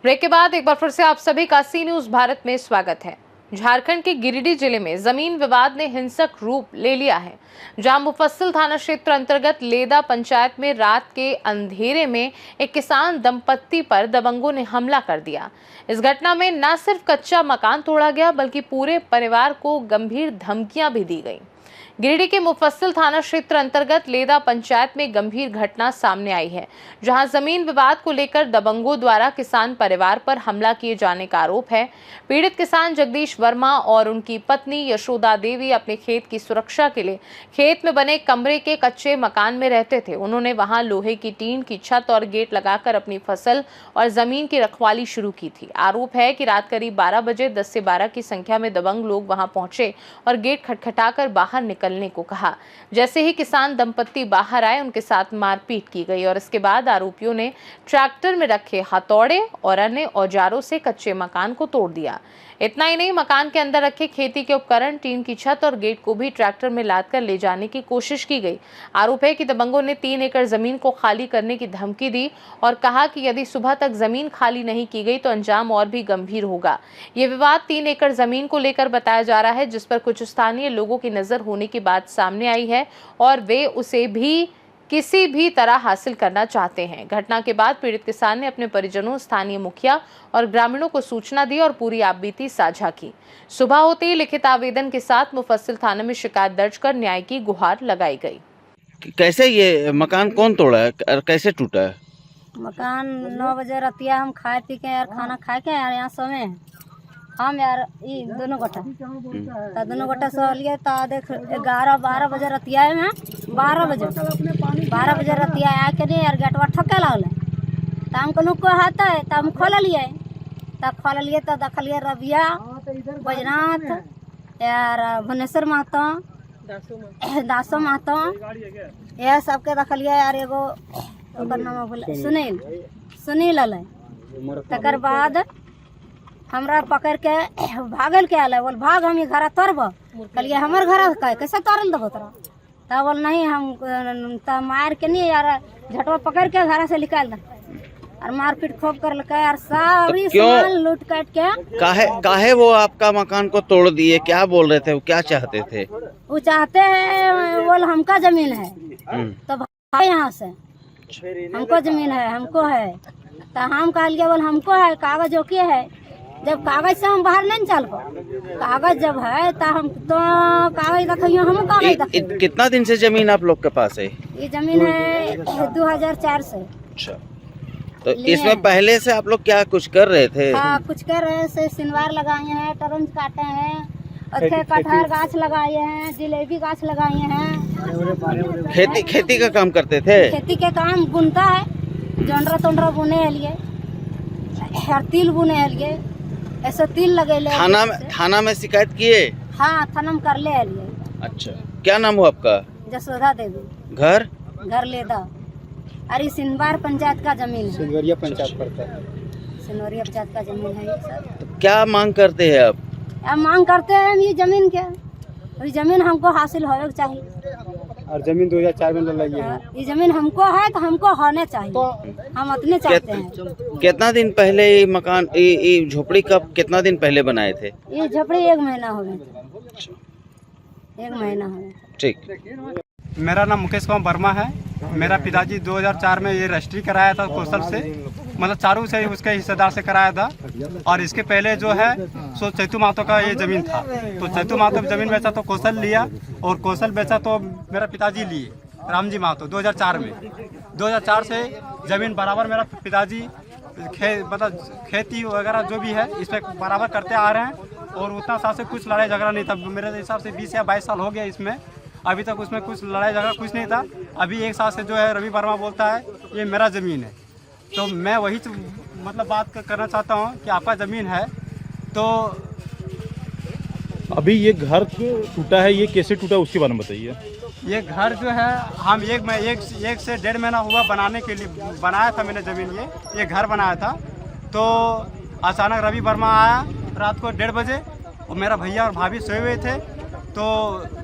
Break के बाद एक बार फिर से आप सभी का सी न्यूज भारत में स्वागत है। झारखंड के गिरिडीह जिले में जमीन विवाद ने हिंसक रूप ले लिया है, जहां मुफस्सिल थाना क्षेत्र अंतर्गत लेदा पंचायत में रात के अंधेरे में एक किसान दंपत्ति पर दबंगों ने हमला कर दिया। इस घटना में न सिर्फ कच्चा मकान तोड़ा गया बल्कि पूरे परिवार को गंभीर धमकियां भी दी गई। गिरिडीह के मुफस्सिल थाना क्षेत्र अंतर्गत लेदा पंचायत में गंभीर घटना सामने आई है, जहां जमीन विवाद को लेकर दबंगों द्वारा किसान परिवार पर हमला किए जाने का आरोप है। पीड़ित किसान जगदीश वर्मा और उनकी पत्नी यशोदा देवी अपने खेत की सुरक्षा के लिए खेत में बने कमरे के कच्चे मकान में रहते थे। उन्होंने वहां लोहे की टीन की छत और गेट लगाकर अपनी फसल और जमीन की रखवाली शुरू की थी। आरोप है कि रात करीब 12 बजे 10 से 12 की संख्या में दबंग लोग वहां पहुंचे और गेट खटखटाकर बाहर निकलने को कहा। जैसे ही किसान दंपत्ति बाहर आए, उनके साथ मारपीट की गई और इसके बाद आरोपियों ने ट्रैक्टर में रखे हथौड़े और अन्य औजारों से कच्चे मकान को तोड़ दिया। इतना ही नहीं, मकान के अंदर रखे खेती के उपकरण, टीन की छत और गेट को भी ट्रैक्टर में लादकर ले जाने की कोशिश की गई। आरोप है कि दबंगों ने 3 एकड़ जमीन को खाली करने की धमकी दी और कहा कि यदि सुबह तक जमीन खाली नहीं की गई तो अंजाम और भी गंभीर होगा। ये विवाद 3 एकड़ जमीन को लेकर बताया जा रहा है, जिस पर कुछ स्थानीय लोगों की नजर होने की बात सामने आई है और वे उसे भी किसी भी तरह हासिल करना चाहते हैं। घटना के बाद पीड़ित किसान ने अपने परिजनों, स्थानीय मुखिया और ग्रामीणों को सूचना दी और पूरी आपबीती साझा की। सुबह होते ही लिखित आवेदन के साथ मुफस्सिल थाने में शिकायत दर्ज कर न्याय की गुहार लगाई गई। कैसे ये मकान कौन तोड़ा है और कैसे टूटा है? मकान 9 बजे रतिया हम खाए पी के यार खाना खा के यार यहाँ सोए हैं हम यार ये दोनों गोटा सो लिए तो देख 11-12 बजे रतिया में 12 बजे रतिया आए के नहीं यार गेटवा ठोके लगल तो हम कहूँ को हाथ है तो हम खोल लिए तो देखलिए रबिया बैजनाथ यार भुवनेश्वर महतो दासो महतो यह सबके देखलिए यार। एगो सुनील अल तकर बाद हमरा पकड़ के भागल के आल बोल भाग हम ये घर तोड़ब। कहलिए हमर घर कैसे तोड़ल देबो तोरा? तब बोल नहीं हम तब मार के नहीं यार झटवा पकड़ के घर से निकाल दे और मारपीट खूब कर लगा यार। सारी सामान लूट काट के काहे वो आपका मकान को तोड़ दिए? क्या बोल रहे थे? वो क्या चाहते थे? वो चाहते हैं बोल हमका जमीन है तो भाई यहाँ से हमको जमीन है, हमको है। तो हम कह लिए बोल हमको है, कागज ओके है। जब कागज से हम बाहर नहीं चल पाओ, कागज जब है तो हम तो कागज रखियो हम कागज रखियो। कितना दिन से जमीन आप लोग के पास है? ये जमीन है 2004 से। अच्छा, तो इसमें पहले से आप लोग क्या कुछ कर रहे थे? हाँ, कुछ कर रहे से सिनवार लगाए हैं, टरंज काटे हैं और कटहर गाछ लगाए हैं, जिलेबी गाछ लगाए हैं। खेती का काम करते थे? खेती के काम बुनता है, जोंडरा तोंडरा बुने है लिए, तिल बुने है लिए, ऐसे तिल लगे ले। थाना में शिकायत किए? हाँ, थाना में कर ले लिए। अच्छा, क्या नाम हुआ आपका? यशोदा देवी। घर लेदा। अरे सिनवार पंचायत का जमीन है। सिनवरिया पंचायत पड़ता है। सिनवरिया पंचायत का जमीन है ये सब। तो क्या मांग करते हैं आप? मांग करते हैं ये जमीन के, ये जमीन हमको हासिल होने चाहिए और जमीन 2004 में लगी है। ये जमीन हमको है तो हमको होने चाहिए, हम अपने चाहते हैं। कितना दिन पहले ये मकान ये झोपड़ी कब कितना दिन पहले बनाए थे? ये झोपड़ी 1 महीना हो गया। 1 महीना हो गया। ठीक। मेरा नाम मुकेश कुमार वर्मा है। मेरा पिताजी 2004 में ये रजिस्ट्री कराया था कौशल से, मतलब चारों से उसके हिस्सेदार से कराया था। और इसके पहले जो है सो चैतू महतो का ये जमीन था, तो चैतू महतो जमीन बेचा तो कौशल लिया और कौशल बेचा तो मेरा पिताजी लिए रामजी महतो 2004 में। 2004 से जमीन बराबर मेरा पिताजी मतलब खेती वगैरह जो भी है इस पर बराबर करते आ रहे हैं और उतना साल से कुछ लड़ाई झगड़ा नहीं था। मेरे हिसाब से 20 या 22 साल हो गया इसमें, अभी तक उसमें कुछ लड़ाई झगड़ा कुछ नहीं था। अभी 1 साल से जो है रवि वर्मा बोलता है ये मेरा ज़मीन है, तो मैं वही मतलब बात करना चाहता हूँ कि आपका ज़मीन है तो। अभी ये घर टूटा है, ये कैसे टूटा उसके बारे में बताइए। ये घर जो है हम एक से 1.5 महीना हुआ बनाने के लिए बनाया था मैंने ज़मीन। ये घर बनाया था तो अचानक रवि वर्मा आया रात को 1:30 बजे और मेरा भैया और भाभी सोए हुए थे, तो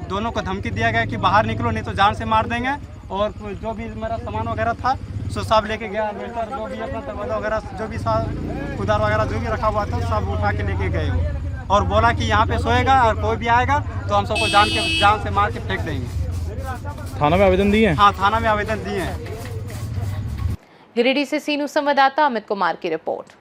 दोनों को धमकी दिया गया कि बाहर निकलो नहीं तो जान से मार देंगे। और जो भी मेरा सामान वगैरह था सो सब लेके गया, अल्वेस्टर जो भी अपना दरवाजा वगैरह जो भी कुदार वगैरह जो भी रखा हुआ था सब उठा के लेके गए वो, और बोला कि यहाँ पे सोएगा और कोई भी आएगा तो हम सबको जान से मार के फेंक देंगे। थाना में आवेदन दिए हैं? हाँ, थाना में आवेदन दिए हैं। गिरिडीह से सी न्यूज़ संवाददाता अमित कुमार की रिपोर्ट।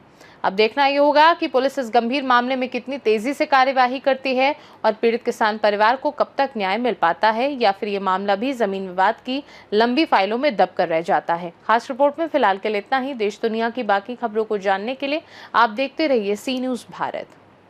अब देखना ये होगा कि पुलिस इस गंभीर मामले में कितनी तेजी से कार्यवाही करती है और पीड़ित किसान परिवार को कब तक न्याय मिल पाता है, या फिर ये मामला भी जमीन विवाद की लंबी फाइलों में दब कर रह जाता है। खास रिपोर्ट में फिलहाल के लिए इतना ही। देश दुनिया की बाकी खबरों को जानने के लिए आप देखते रहिए सी न्यूज़ भारत।